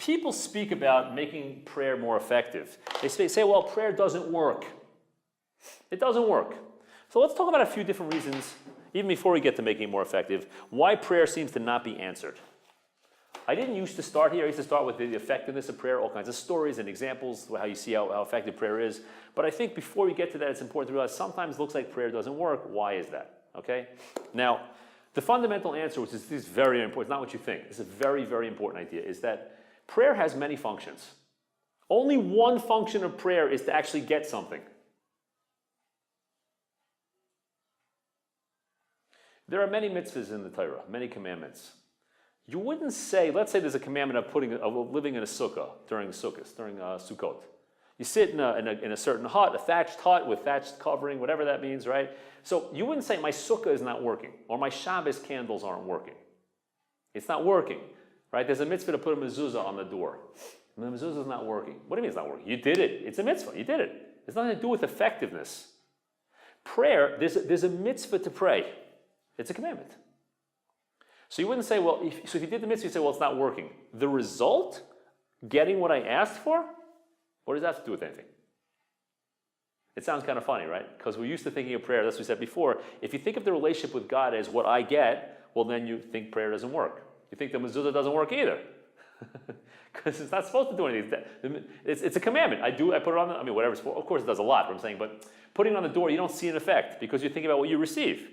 people speak about making prayer more effective. They say, well, prayer doesn't work. It doesn't work. So let's talk about a few different reasons, even before we get to making it more effective, why prayer seems to not be answered. I didn't used to start here. I used to start with the effectiveness of prayer, all kinds of stories and examples, how you see how effective prayer is. But I think before we get to that, it's important to realize sometimes it looks like prayer doesn't work. Why is that? Okay? Now, the fundamental answer, which is very important, it's not what you think. It's a very, very important idea, is that prayer has many functions. Only one function of prayer is to actually get something. There are many mitzvahs in the Torah, many commandments. You wouldn't say, let's say there's a commandment of living in a sukkah during Sukkot. You sit in a certain hut, a thatched hut with thatched covering, whatever that means, right? So you wouldn't say my sukkah is not working, or my Shabbos candles aren't working. It's not working, right? There's a mitzvah to put a mezuzah on the door. And the mezuzah is not working. What do you mean it's not working? You did it. It's a mitzvah. You did it. It's nothing to do with effectiveness. Prayer, there's a mitzvah to pray. It's a commandment. So you wouldn't say, well, if you did the mitzvah, you say, well, it's not working. The result, getting what I asked for, what does that have to do with anything? It sounds kind of funny, right? Because we're used to thinking of prayer, that's what we said before. If you think of the relationship with God as what I get, well, then you think prayer doesn't work. You think the mezuzah doesn't work either. Because it's not supposed to do anything. It's a commandment. I put it on, whatever it's for. Of course it does a lot, what I'm saying, but putting it on the door, you don't see an effect because you're thinking about what you receive.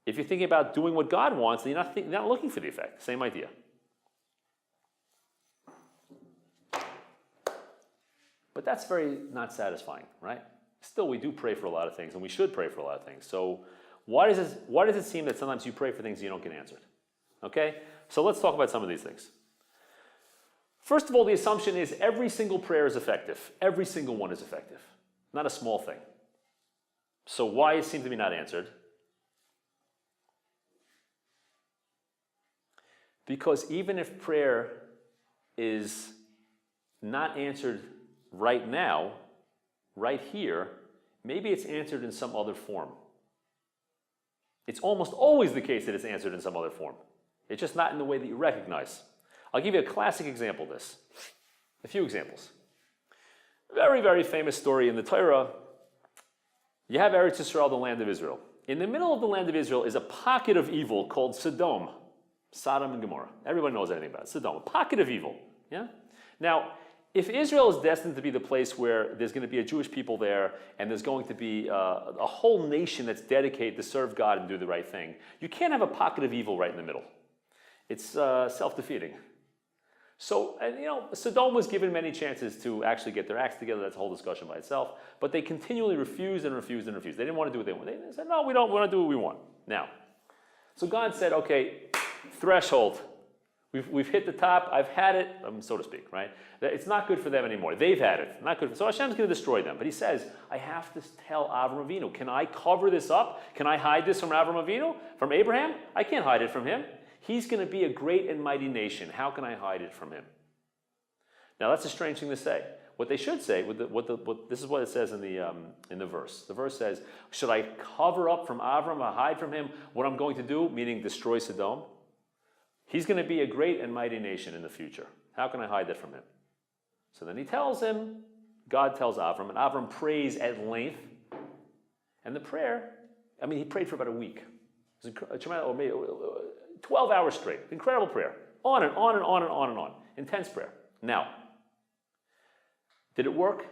If you're thinking about doing what God wants, then you're not looking for the effect. Same idea. But that's very not satisfying, right? Still, we do pray for a lot of things, and we should pray for a lot of things. So why does it seem that sometimes you pray for things you don't get answered? Okay? So let's talk about some of these things. First of all, the assumption is every single prayer is effective. Every single one is effective. Not a small thing. So why it seems to be not answered? Because even if prayer is not answered right now, right here, maybe it's answered in some other form. It's almost always the case that it's answered in some other form. It's just not in the way that you recognize. I'll give you a classic example of this. A few examples. Very, very famous story in the Torah. You have Eretz Yisrael, the land of Israel. In the middle of the land of Israel is a pocket of evil called Sodom. Sodom and Gomorrah. Everyone knows anything about it. Sodom, a pocket of evil. Yeah? Now, if Israel is destined to be the place where there's going to be a Jewish people there and there's going to be a whole nation that's dedicated to serve God and do the right thing, you can't have a pocket of evil right in the middle. It's self-defeating. So, Sodom was given many chances to actually get their acts together. That's a whole discussion by itself. But they continually refused and refused and refused. They didn't want to do what they wanted. They said, no, we want to do what we want. Now, so God said, okay, threshold. We've hit the top. I've had it, so to speak, right? It's not good for them anymore. They've had it. Not good. So Hashem's going to destroy them. But he says, I have to tell Avram Avinu. Can I cover this up? Can I hide this from Avram Avinu? From Abraham? I can't hide it from him. He's going to be a great and mighty nation. How can I hide it from him? Now that's a strange thing to say. What they should say, this is what it says in the verse. The verse says, should I cover up from Avram, or hide from him what I'm going to do, meaning destroy Sodom? He's going to be a great and mighty nation in the future. How can I hide that from him? So then he tells him, God tells Avram, and Avram prays at length. And the prayer, he prayed for about a week. It was maybe 12 hours straight. Incredible prayer. On and on and on and on and on. Intense prayer. Now, did it work?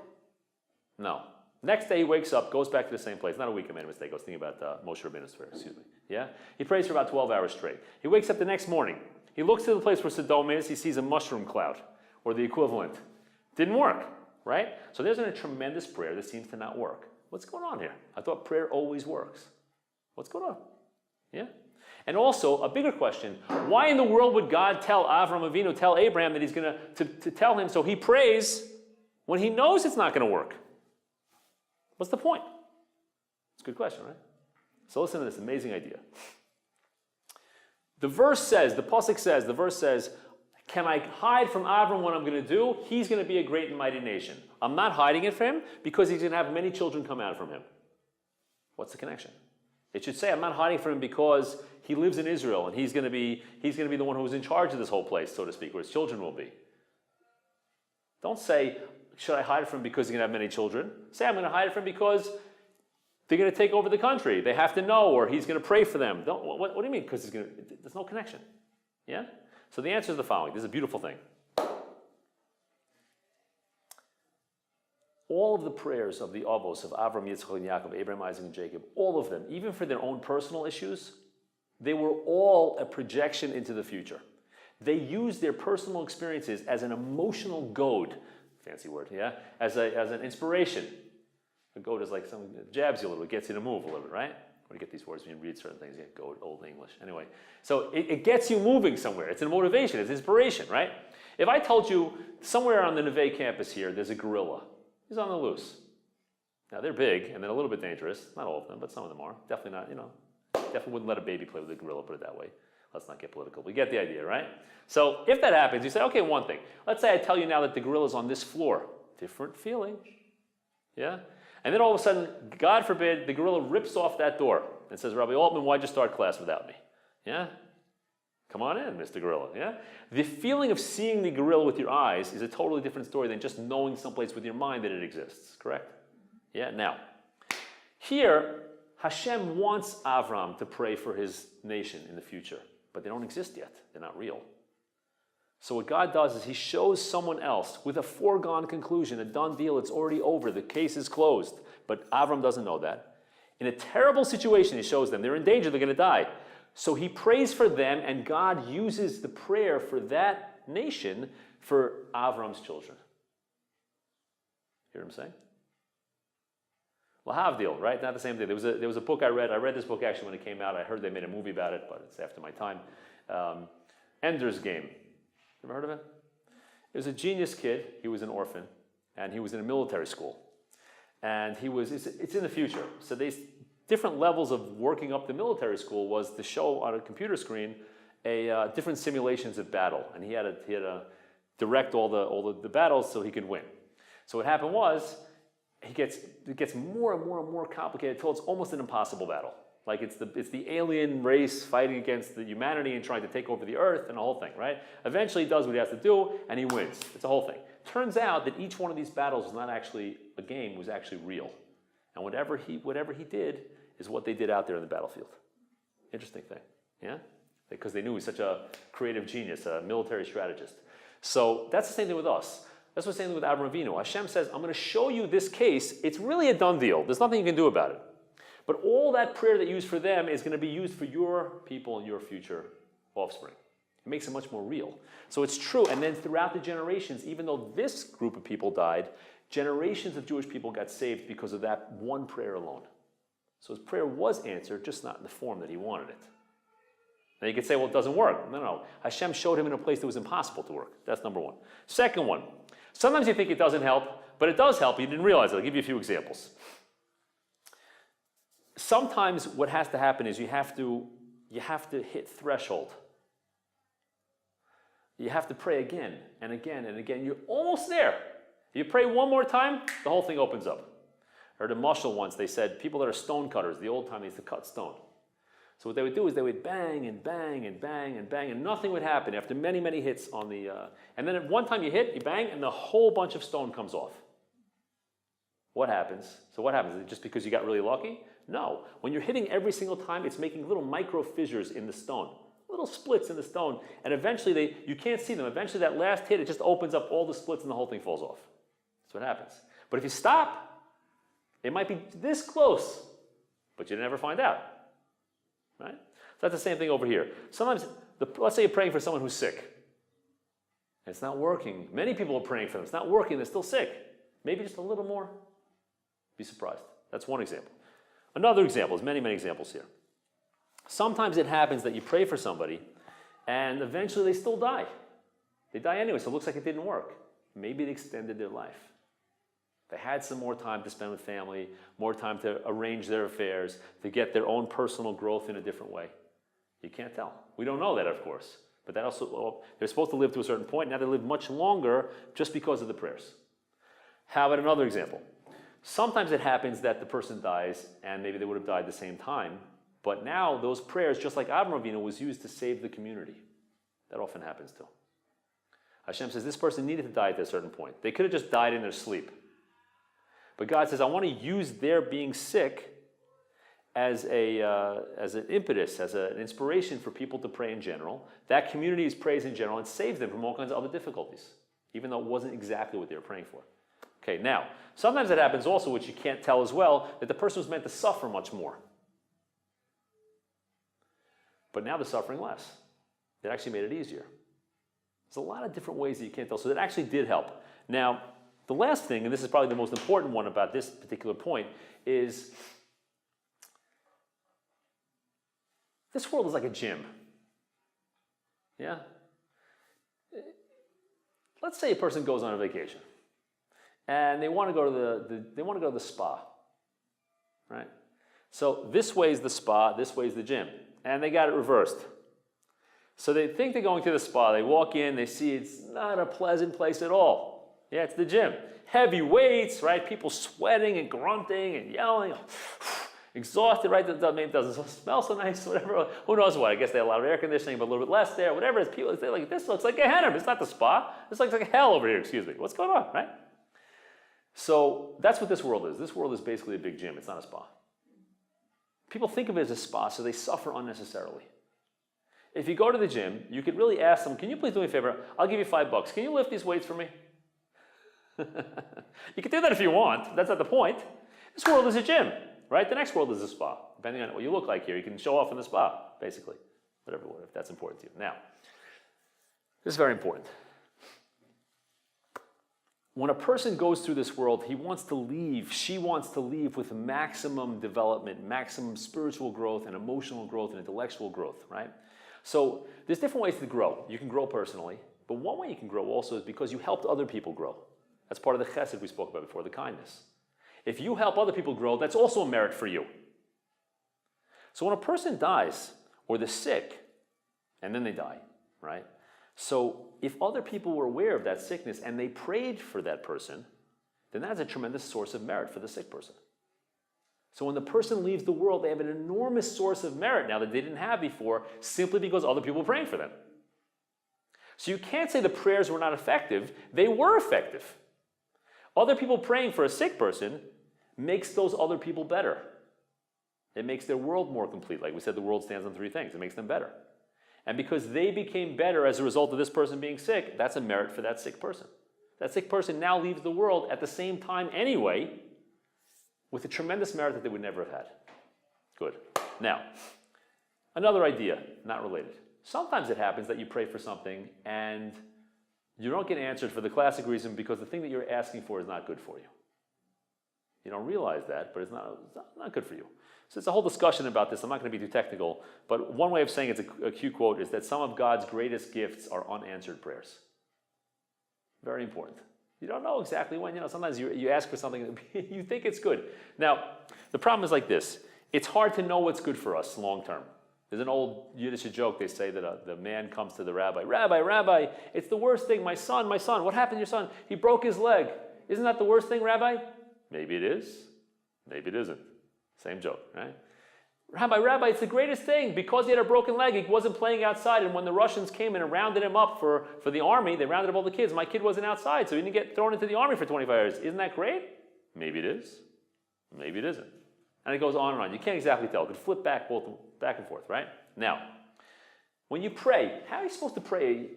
No. Next day he wakes up, goes back to the same place. Not a week, I made a mistake. I was thinking about Moshe Rabbeinu's prayer, excuse me. Yeah? He prays for about 12 hours straight. He wakes up the next morning. He looks to the place where Sodom is. He sees a mushroom cloud, or the equivalent. Didn't work, right? So there's a tremendous prayer that seems to not work. What's going on here? I thought prayer always works. What's going on? Yeah? And also, a bigger question, why in the world would God tell Avram Avinu, tell Abraham that he's going to tell him so he prays when he knows it's not going to work? What's the point? It's a good question, right? So listen to this amazing idea. The verse says, the verse says, can I hide from Avram what I'm going to do? He's going to be a great and mighty nation. I'm not hiding it from him because he's going to have many children come out from him. What's the connection? It should say, I'm not hiding from him because he lives in Israel and he's going to be the one who's in charge of this whole place, so to speak, where his children will be. Don't say, should I hide from him because he's going to have many children? Say, I'm going to hide from him because they're going to take over the country. They have to know, or he's going to pray for them. What do you mean? Because there's no connection. Yeah? So the answer is the following. This is a beautiful thing. All of the prayers of the Avos, of Avram, Yitzchak, and Yaakov, Abraham, Isaac, and Jacob, all of them, even for their own personal issues, they were all a projection into the future. They used their personal experiences as an emotional goad, fancy word, yeah? As an inspiration. A goad is like something that jabs you a little, gets you to move a little bit, right? When you get these words, when you read certain things, you get goad, old English. Anyway, so it gets you moving somewhere. It's a motivation, it's inspiration, right? If I told you somewhere on the Neve campus here, there's a gorilla. He's on the loose. Now, they're big, and they're a little bit dangerous. Not all of them, but some of them are. Definitely not, definitely wouldn't let a baby play with a gorilla, put it that way. Let's not get political. We get the idea, right? So if that happens, you say, okay, one thing. Let's say I tell you now that the gorilla's on this floor. Different feeling. Yeah? And then all of a sudden, God forbid, the gorilla rips off that door and says, Rabbi Altman, why'd you start class without me? Yeah? Come on in, Mr. Gorilla. Yeah? The feeling of seeing the gorilla with your eyes is a totally different story than just knowing someplace with your mind that it exists, correct? Yeah? Now, here, Hashem wants Avram to pray for his nation in the future, but they don't exist yet. They're not real. So what God does is he shows someone else with a foregone conclusion, a done deal, it's already over, the case is closed. But Avram doesn't know that. In a terrible situation, he shows them. They're in danger, they're going to die. So he prays for them, and God uses the prayer for that nation for Avram's children. Hear what I'm saying? Lahavdil, right? Not the same thing. There was a book I read. I read this book actually when it came out. I heard they made a movie about it, but it's after my time. Ender's Game. Ever heard of it? It was a genius kid. He was an orphan, and he was in a military school. And it's in the future. So different levels of working up the military school was to show on a computer screen different simulations of battle, and he had to direct all the battles so he could win. So what happened was it gets more and more and more complicated until it's almost an impossible battle. Like it's the alien race fighting against the humanity and trying to take over the earth and the whole thing, right? Eventually he does what he has to do and he wins. It's a whole thing. Turns out that each one of these battles was not actually a game, it was actually real. And whatever he did is what they did out there in the battlefield. Interesting thing, yeah? Because they knew he was such a creative genius, a military strategist. So that's the same thing with us. That's what's the same thing with Avraham Avinu. Hashem says, I'm going to show you this case. It's really a done deal. There's nothing you can do about it. But all that prayer that you use for them is going to be used for your people and your future offspring. It makes it much more real. So it's true. And then throughout the generations, even though this group of people died, generations of Jewish people got saved because of that one prayer alone. So his prayer was answered, just not in the form that he wanted it. Now you could say, well, it doesn't work. No. Hashem showed him in a place that was impossible to work. That's number one. Second one, sometimes you think it doesn't help, but it does help. You didn't realize it. I'll give you a few examples. Sometimes what has to happen is you have to hit threshold. You have to pray again and again and again. You're almost there. You pray one more time, the whole thing opens up. I heard a mashal once, they said people that are stone cutters, the old time they used to cut stone. So what they would do is they would bang and bang and bang and bang, and nothing would happen after many, many hits on the... and then at one time you hit, you bang, and the whole bunch of stone comes off. What happens? So what happens? Is it just because you got really lucky? No. When you're hitting every single time, it's making little micro fissures in the stone. Little splits in the stone. And eventually, you can't see them. Eventually, that last hit, it just opens up all the splits and the whole thing falls off. That's what happens. But if you stop, it might be this close, but you never find out. Right? So that's the same thing over here. Sometimes, let's say you're praying for someone who's sick. And it's not working. Many people are praying for them. It's not working. They're still sick. Maybe just a little more. Be surprised. That's one example. Another example, there's many, many examples here. Sometimes it happens that you pray for somebody and eventually they still die. They die anyway, so it looks like it didn't work. Maybe it extended their life. They had some more time to spend with family, more time to arrange their affairs, to get their own personal growth in a different way. You can't tell. We don't know that, of course. But that also, well, they're supposed to live to a certain point. Now they live much longer just because of the prayers. How about another example? Sometimes it happens that the person dies, and maybe they would have died the same time, But now those prayers, just like Avraham Avinu, was used to save the community. That often happens too. Hashem says this person needed to die at a certain point. They could have just died in their sleep. But God says, I want to use their being sick as an impetus, as an inspiration for people to pray in general. That community's praise in general and saves them from all kinds of other difficulties, even though it wasn't exactly what they were praying for. Okay, now, sometimes it happens also, which you can't tell as well, that the person was meant to suffer much more. But now they're suffering less. It actually made it easier. There's a lot of different ways that you can't tell. So that actually did help. Now, the last thing, and this is probably the most important one about this particular point, is this world is like a gym. Yeah? Let's say a person goes on a vacation and they want to go to the spa. Right? So this way is the spa, this way is the gym. And they got it reversed. So they think they're going to the spa. They walk in, they see it's not a pleasant place at all. Yeah, it's the gym. Heavy weights, right? People sweating and grunting and yelling. Exhausted, right? Maybe it doesn't smell so nice, whatever. Who knows what? I guess they have a lot of air conditioning, but a little bit less there. Whatever it is, people say, like, this looks like a Gehenna. It's not the spa. This looks like hell over here, excuse me. What's going on, right? So that's what this world is. This world is basically a big gym. It's not a spa. People think of it as a spa, so they suffer unnecessarily. If you go to the gym, you could really ask them, can you please do me a favor? I'll give you $5. Can you lift these weights for me? You can do that if you want. That's not the point. This world is a gym, right? The next world is a spa. Depending on what you look like here, you can show off in the spa, basically. Whatever, if that's important to you. Now, this is very important. When a person goes through this world, he wants to leave, she wants to leave with maximum development, maximum spiritual growth and emotional growth and intellectual growth, right? So there's different ways to grow. You can grow personally, but one way you can grow also is because you helped other people grow. That's part of the chesed we spoke about before, the kindness. If you help other people grow, that's also a merit for you. So when a person dies, or they're sick, and then they die, right? So if other people were aware of that sickness and they prayed for that person, then that's a tremendous source of merit for the sick person. So when the person leaves the world, they have an enormous source of merit now that they didn't have before, simply because other people were praying for them. So you can't say the prayers were not effective. They were effective. Other people praying for a sick person makes those other people better. It makes their world more complete. Like we said, the world stands on three things. It makes them better. And because they became better as a result of this person being sick, that's a merit for that sick person. That sick person now leaves the world at the same time anyway, with a tremendous merit that they would never have had. Good. Now, another idea, not related. Sometimes it happens that you pray for something and you don't get answered for the classic reason because the thing that you're asking for is not good for you. You don't realize that, but it's not good for you. So it's a whole discussion about this. I'm not going to be too technical, but one way of saying it's a cute quote is that some of God's greatest gifts are unanswered prayers. Very important. You don't know exactly when. Sometimes you ask for something that you think it's good. Now, the problem is like this. It's hard to know what's good for us long term. There's an old Yiddish joke. They say that the man comes to the rabbi. Rabbi, it's the worst thing. My son, what happened to your son? He broke his leg. Isn't that the worst thing, Rabbi? Maybe it is. Maybe it isn't. Same joke, right? Rabbi, it's the greatest thing. Because he had a broken leg, he wasn't playing outside. And when the Russians came in and rounded him up for the army, they rounded up all the kids. My kid wasn't outside, so he didn't get thrown into the army for 25 years. Isn't that great? Maybe it is. Maybe it isn't. And it goes on and on. You can't exactly tell. It could flip back and forth, right? Now, when you pray, how are you supposed to pray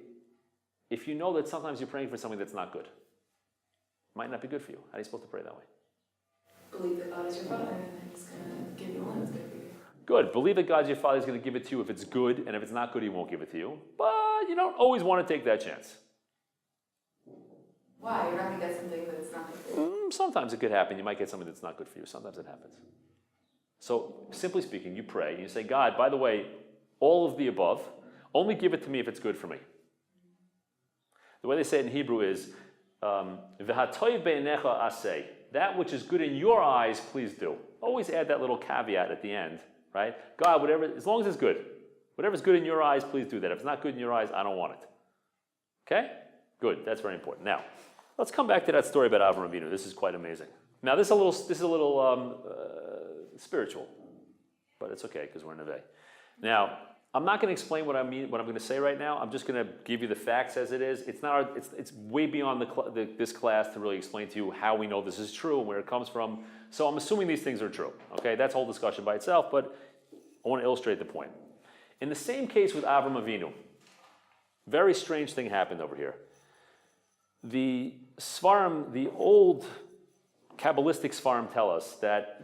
if you know that sometimes you're praying for something that's not good? Might not be good for you. How are you supposed to pray that way? Believe that God is your Father and He's going to give you all that's good for you. Good. Believe that God's your Father is going to give it to you if it's good, and if it's not good, He won't give it to you. But you don't always want to take that chance. Why? You're not going to get something that's not good for you. Sometimes it could happen. You might get something that's not good for you. Sometimes it happens. So, simply speaking, you pray, and you say, God, by the way, all of the above, only give it to me if it's good for me. The way they say it in Hebrew is, V'hatoiv be'enecha aseh. That which is good in your eyes, please do. Always add that little caveat at the end, right? God, whatever, as long as it's good. Whatever's good in your eyes, please do that. If it's not good in your eyes, I don't want it. Okay? Good. That's very important. Now, let's come back to that story about Avraham Avinu. This is quite amazing. Now, this is a little spiritual. But it's okay because we're in Neve. Now, I'm not going to explain what I mean, what I'm going to say right now. I'm just going to give you the facts as it is. It's not. It's way beyond this class to really explain to you how we know this is true and where it comes from. So I'm assuming these things are true. Okay, that's a whole discussion by itself. But I want to illustrate the point. In the same case with Avram Avinu, very strange thing happened over here. The Svarim, the old Kabbalistic Svarim tell us that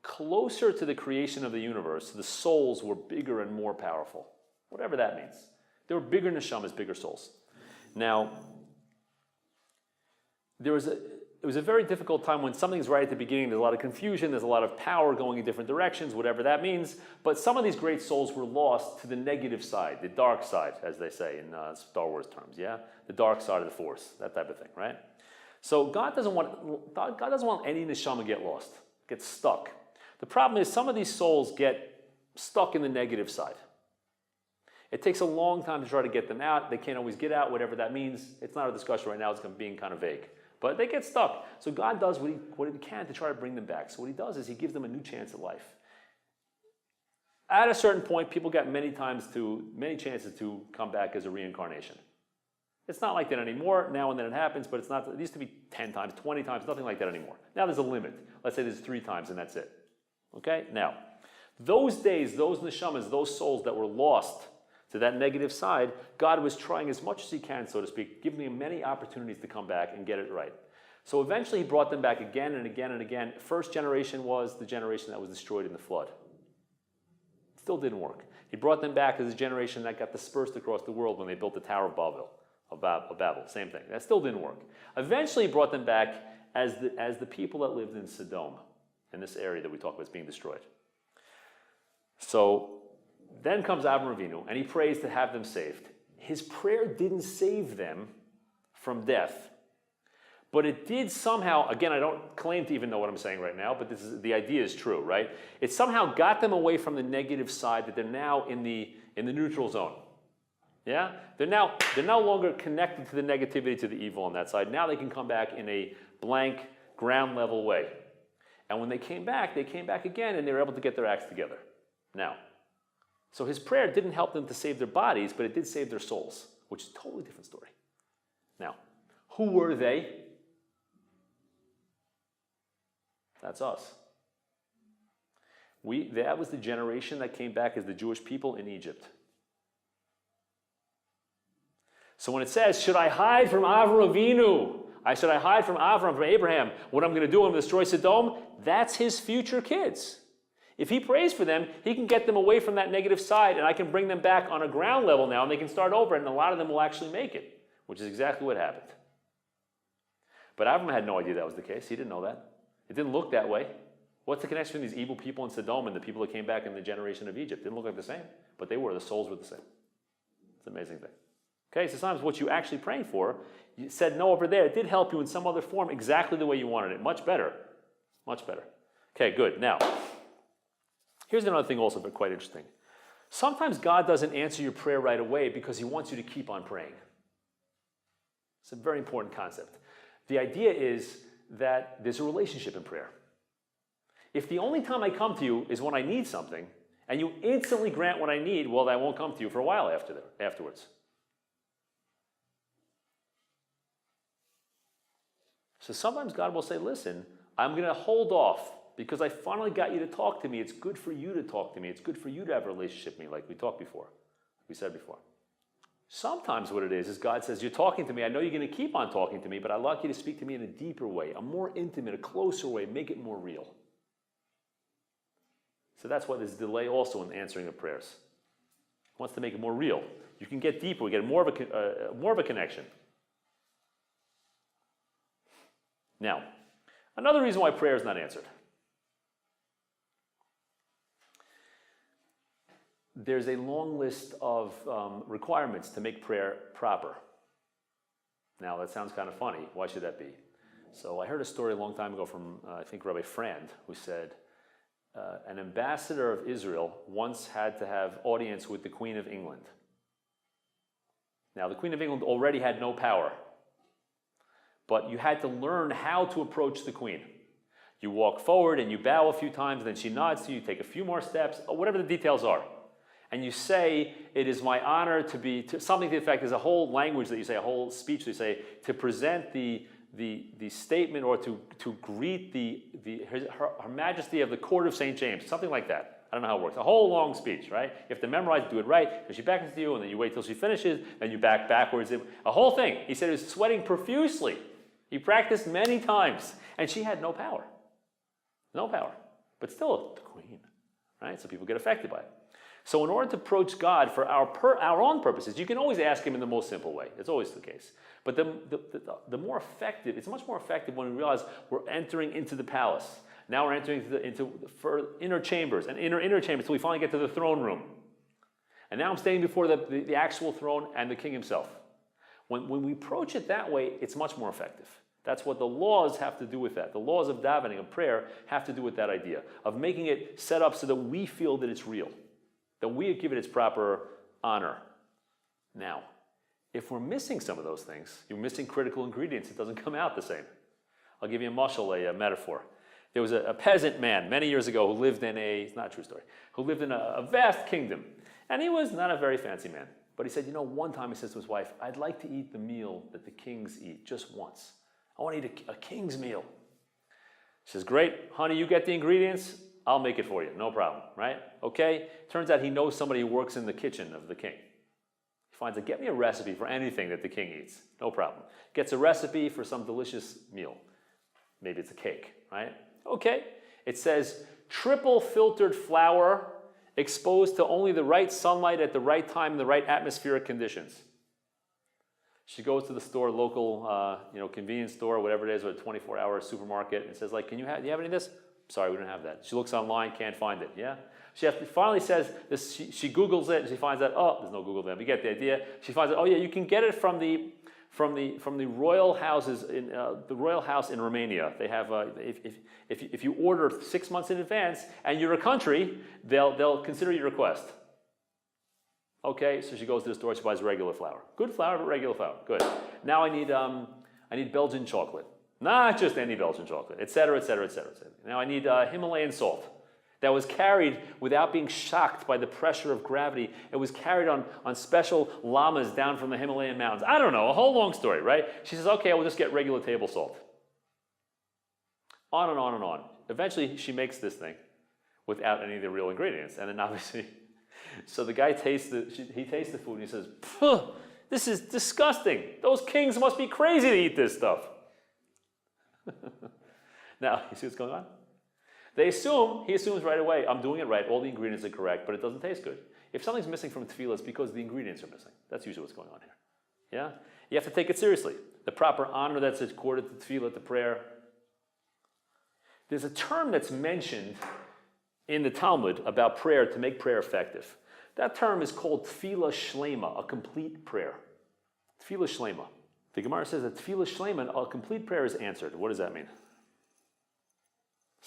closer to the creation of the universe, the souls were bigger and more powerful. Whatever that means. They were bigger neshamas, bigger souls. Now, it was a very difficult time when something's right at the beginning. There's a lot of confusion. There's a lot of power going in different directions, whatever that means. But some of these great souls were lost to the negative side, the dark side, as they say in Star Wars terms, yeah? The dark side of the Force, that type of thing, right? So God doesn't want any neshama to get lost, get stuck. The problem is some of these souls get stuck in the negative side. It takes a long time to try to get them out. They can't always get out, whatever that means. It's not a discussion right now. It's being kind of vague. But they get stuck. So God does what he can to try to bring them back. So what he does is he gives them a new chance at life. At a certain point, people get many chances to come back as a reincarnation. It's not like that anymore. Now and then it happens, but it's not. It used to be 10 times, 20 times, nothing like that anymore. Now there's a limit. Let's say there's 3 times and that's it. Okay? Now, those days, those neshamas, those souls that were lost to that negative side, God was trying as much as he can, so to speak, giving them many opportunities to come back and get it right. So eventually he brought them back again and again and again. First generation was the generation that was destroyed in the flood. It still didn't work. He brought them back as a generation that got dispersed across the world when they built the Tower of Babel. Same thing. That still didn't work. Eventually he brought them back as the people that lived in Sodom, in this area that we talk about as being destroyed. So then comes Avram Avinu, and he prays to have them saved. His prayer didn't save them from death, but it did somehow, again, I don't claim to even know what I'm saying right now, but the idea is true, right? It somehow got them away from the negative side that they're now in the neutral zone. Yeah? They're no longer connected to the negativity, to the evil on that side. Now they can come back in a blank, ground level way. And when they came back again, and they were able to get their acts together. Now, so his prayer didn't help them to save their bodies, but it did save their souls, which is a totally different story. Now, who were they? That's us. That was the generation that came back as the Jewish people in Egypt. So when it says, should I hide from Avram Avinu? Should I hide from Avram, from Abraham? What I'm going to do, I'm going to destroy Sodom? That's his future kids. If he prays for them, he can get them away from that negative side, and I can bring them back on a ground level now, and they can start over, and a lot of them will actually make it, which is exactly what happened. But Avram had no idea that was the case. He didn't know that. It didn't look that way. What's the connection between these evil people in Sodom and the people that came back in the generation of Egypt? It didn't look like the same, but they were. The souls were the same. It's an amazing thing. Okay, so sometimes what you actually praying for, you said no over there, it did help you in some other form exactly the way you wanted it. Much better. Much better. Okay, good. Now, here's another thing also, but quite interesting. Sometimes God doesn't answer your prayer right away because he wants you to keep on praying. It's a very important concept. The idea is that there's a relationship in prayer. If the only time I come to you is when I need something, and you instantly grant what I need, well, I won't come to you for a while afterwards. So sometimes God will say, listen, I'm going to hold off because I finally got you to talk to me. It's good for you to talk to me. It's good for you to have a relationship with me like we said before. Sometimes what it is God says, you're talking to me. I know you're going to keep on talking to me, but I'd like you to speak to me in a deeper way, a more intimate, a closer way, make it more real. So that's why there's delay also in answering of prayers. He wants to make it more real. You can get deeper. We get more of a connection. Now, another reason why prayer is not answered. There's a long list of requirements to make prayer proper. Now, that sounds kind of funny. Why should that be? So I heard a story a long time ago from, I think, Rabbi Friend, who said an ambassador of Israel once had to have audience with the Queen of England. Now, the Queen of England already had no power. But you had to learn how to approach the queen. You walk forward and you bow a few times, and then she nods to you, take a few more steps, or whatever the details are. And you say, it is my honor to be, something to the effect, there's a whole language that you say, a whole speech that you say, to present the statement or to greet her Majesty of the Court of St. James, something like that. I don't know how it works. A whole long speech, right? You have to memorize, do it right, and she beckons to you, and then you wait till she finishes, then you back backwards. A whole thing. He said he was sweating profusely. He practiced many times, and she had no power. No power. But still the queen, right? So people get affected by it. So in order to approach God for our own purposes, you can always ask him in the most simple way. It's always the case. But the more effective, it's much more effective when we realize we're entering into the palace. Now we're entering into inner chambers and inner chambers until we finally get to the throne room. And now I'm standing before the actual throne and the king himself. When we approach it that way, it's much more effective. That's what the laws have to do with that. The laws of davening, of prayer, have to do with that idea of making it set up so that we feel that it's real, that we give it its proper honor. Now, if we're missing some of those things, you're missing critical ingredients, it doesn't come out the same. I'll give you a mashal, a metaphor. There was a peasant man many years ago who lived in it's not a true story, who lived in a vast kingdom. And he was not a very fancy man. But he said, one time he says to his wife, I'd like to eat the meal that the kings eat just once. I want to eat a king's meal. She says, great, honey, you get the ingredients, I'll make it for you, no problem, right? Okay, turns out he knows somebody who works in the kitchen of the king. He finds out, get me a recipe for anything that the king eats, no problem. Gets a recipe for some delicious meal. Maybe it's a cake, right? Okay, it says, triple filtered flour exposed to only the right sunlight at the right time in the right atmospheric conditions. She goes to the store, local, convenience store, whatever it is, or a 24-hour supermarket, and says, do you have any of this? Sorry, we don't have that. She looks online, can't find it, yeah? She finally says, she Googles it, and she finds out, there's no Google there, but you get the idea. She finds out, you can get it from the royal houses, in the royal house in Romania. They have, if you order 6 months in advance, and you're a country, they'll consider your request. Okay, so she goes to the store, she buys regular flour. Good flour, but regular flour, good. Now I need Belgian chocolate. Not just any Belgian chocolate, et cetera, et cetera, et cetera, et cetera. Now I need Himalayan salt that was carried without being shocked by the pressure of gravity. It was carried on special llamas down from the Himalayan mountains. I don't know, a whole long story, right? She says, okay, we'll just get regular table salt. On and on and on. Eventually, she makes this thing without any of the real ingredients. And then obviously, so the guy tastes the food and he says, this is disgusting. Those kings must be crazy to eat this stuff. Now, you see what's going on? He assumes right away, I'm doing it right, all the ingredients are correct, but it doesn't taste good. If something's missing from tefillah, it's because the ingredients are missing. That's usually what's going on here. Yeah? You have to take it seriously. The proper honor that's accorded to tefillah, to prayer. There's a term that's mentioned in the Talmud about prayer to make prayer effective. That term is called tefillah shlema, a complete prayer. Tefillah shlema. The Gemara says that tefillah shlema, a complete prayer is answered. What does that mean?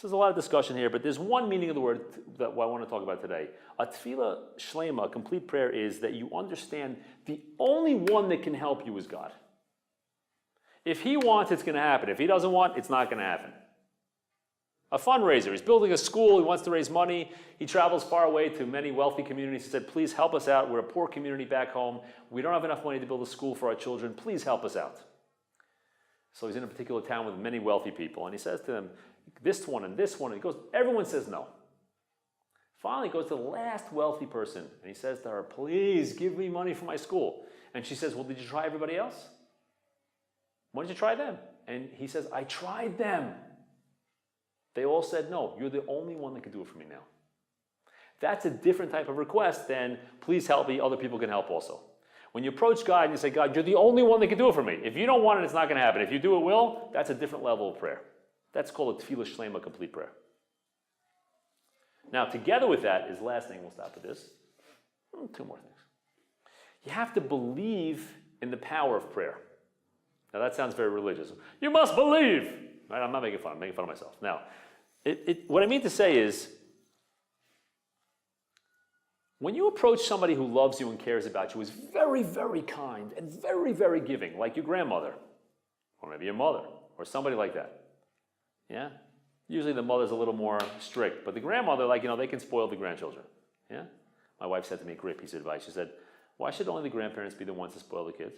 There's a lot of discussion here, but there's one meaning of the word that I want to talk about today. A tefillah shlema, a complete prayer, is that you understand the only one that can help you is God. If he wants, it's going to happen. If he doesn't want, it's not going to happen. A fundraiser. He's building a school. He wants to raise money. He travels far away to many wealthy communities. He said, please help us out. We're a poor community back home. We don't have enough money to build a school for our children. Please help us out. So he's in a particular town with many wealthy people. And he says to them, this one and this one. And he goes, everyone says no. Finally, he goes to the last wealthy person. And he says to her, please give me money for my school. And she says, well, did you try everybody else? Why did you try them? And he says, I tried them. They all said, no, you're the only one that can do it for me now. That's a different type of request than, please help me, other people can help also. When you approach God and you say, God, you're the only one that can do it for me. If you don't want it, it's not going to happen. If you do, it will. That's a different level of prayer. That's called a tefillah shlema, complete prayer. Now, together with that is the last thing, we'll stop at this. Two more things. You have to believe in the power of prayer. Now, that sounds very religious. You must believe. Right? I'm not making fun. I'm making fun of myself. Now, what I mean to say is, when you approach somebody who loves you and cares about you, is very, very kind and very, very giving, like your grandmother, or maybe your mother, or somebody like that, yeah? Usually the mother's a little more strict, but the grandmother, like, they can spoil the grandchildren. Yeah? My wife said to me a great piece of advice. She said, why should only the grandparents be the ones to spoil the kids?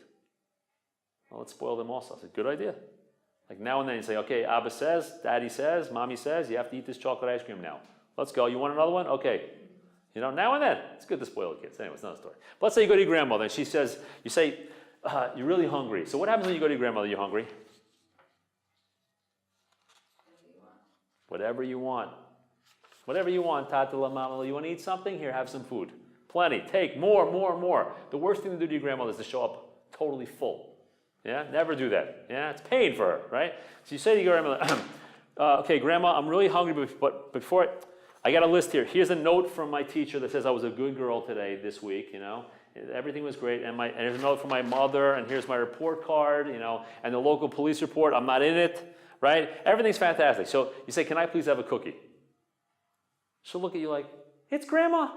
Well, let's spoil them also. I said, good idea. Like now and then you say, okay, Abba says, Daddy says, Mommy says, you have to eat this chocolate ice cream now. Let's go. You want another one? Okay. Now and then. It's good to spoil the kids. Anyway, it's another story. But let's say you go to your grandmother and she says, you say, you're really hungry. So what happens when you go to your grandmother, you're hungry? Whatever you want. Whatever you want, Tata la Mama. You want to eat something? Here, have some food. Plenty. Take more, more, more. The worst thing to do to your grandmother is to show up totally full. Yeah? Never do that. Yeah? It's pain for her, right? So you say to your grandmother, okay, Grandma, I'm really hungry, but before I got a list here. Here's a note from my teacher that says I was a good girl today, this week, Everything was great. And here's a note from my mother, and here's my report card, and the local police report. I'm not in it. Right? Everything's fantastic. So you say, can I please have a cookie? She'll look at you like, it's Grandma.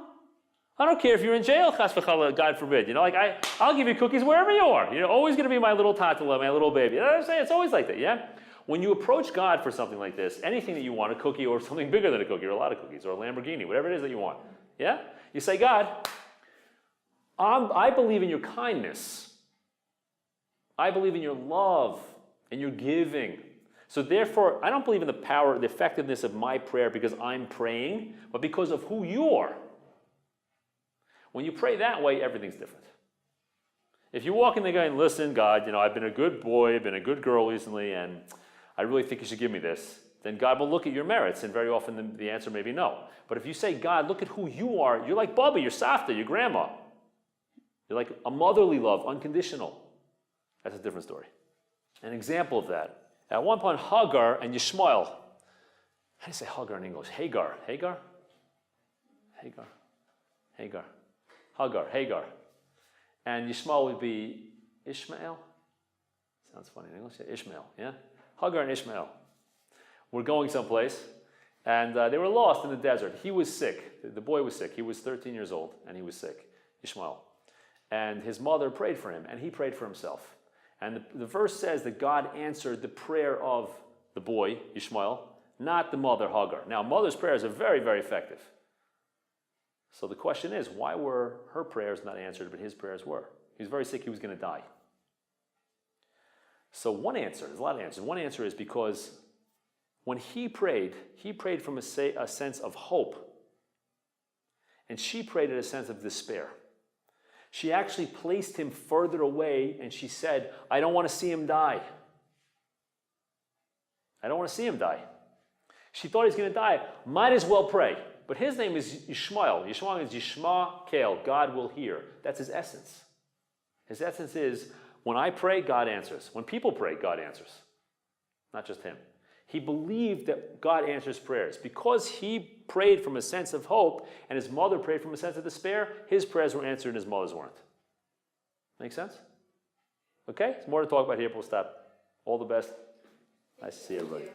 I don't care if you're in jail, chas v'chala, God forbid. I'll give you cookies wherever you are. You're always going to be my little tatala, my little baby. You know what I'm saying? It's always like that, yeah? When you approach God for something like this, anything that you want, a cookie or something bigger than a cookie or a lot of cookies or a Lamborghini, whatever it is that you want, yeah? You say, God, I believe in your kindness. I believe in your love and your giving. So therefore, I don't believe in the power, the effectiveness of my prayer because I'm praying, but because of who you are. When you pray that way, everything's different. If you walk in there going, listen, God, I've been a good boy, I've been a good girl recently, and I really think you should give me this, then God will look at your merits, and very often the answer may be no. But if you say, God, look at who you are, you're like Bubba, you're Safta, your grandma. You're like a motherly love, unconditional. That's a different story. An example of that. At one point, Hagar and Yishmael. How do you say Hagar in English? Hagar. Hagar? Hagar. Hagar. Hagar. Hagar. And Yishmael would be Ishmael. Sounds funny in English. Ishmael, yeah? Hagar and Ishmael were going someplace, and they were lost in the desert. He was sick. The boy was sick. He was 13 years old, and he was sick, Ishmael. And his mother prayed for him, and he prayed for himself. And the verse says that God answered the prayer of the boy, Ishmael, not the mother, Hagar. Now, mother's prayers are very, very effective. So the question is, why were her prayers not answered, but his prayers were? He was very sick, he was going to die. So one answer, there's a lot of answers. One answer is because when he prayed from a sense of hope. And she prayed in a sense of despair. She actually placed him further away, and she said, I don't want to see him die. I don't want to see him die. She thought he's going to die. Might as well pray. But his name is Yishmael. Yishmael is Yishma Kel. God will hear. That's his essence. His essence is, when I pray, God answers. When people pray, God answers. Not just him. He believed that God answers prayers. Because he prayed from a sense of hope, and his mother prayed from a sense of despair, his prayers were answered and his mother's weren't. Make sense? Okay? There's more to talk about here, but we'll stop. All the best. Nice to see everybody.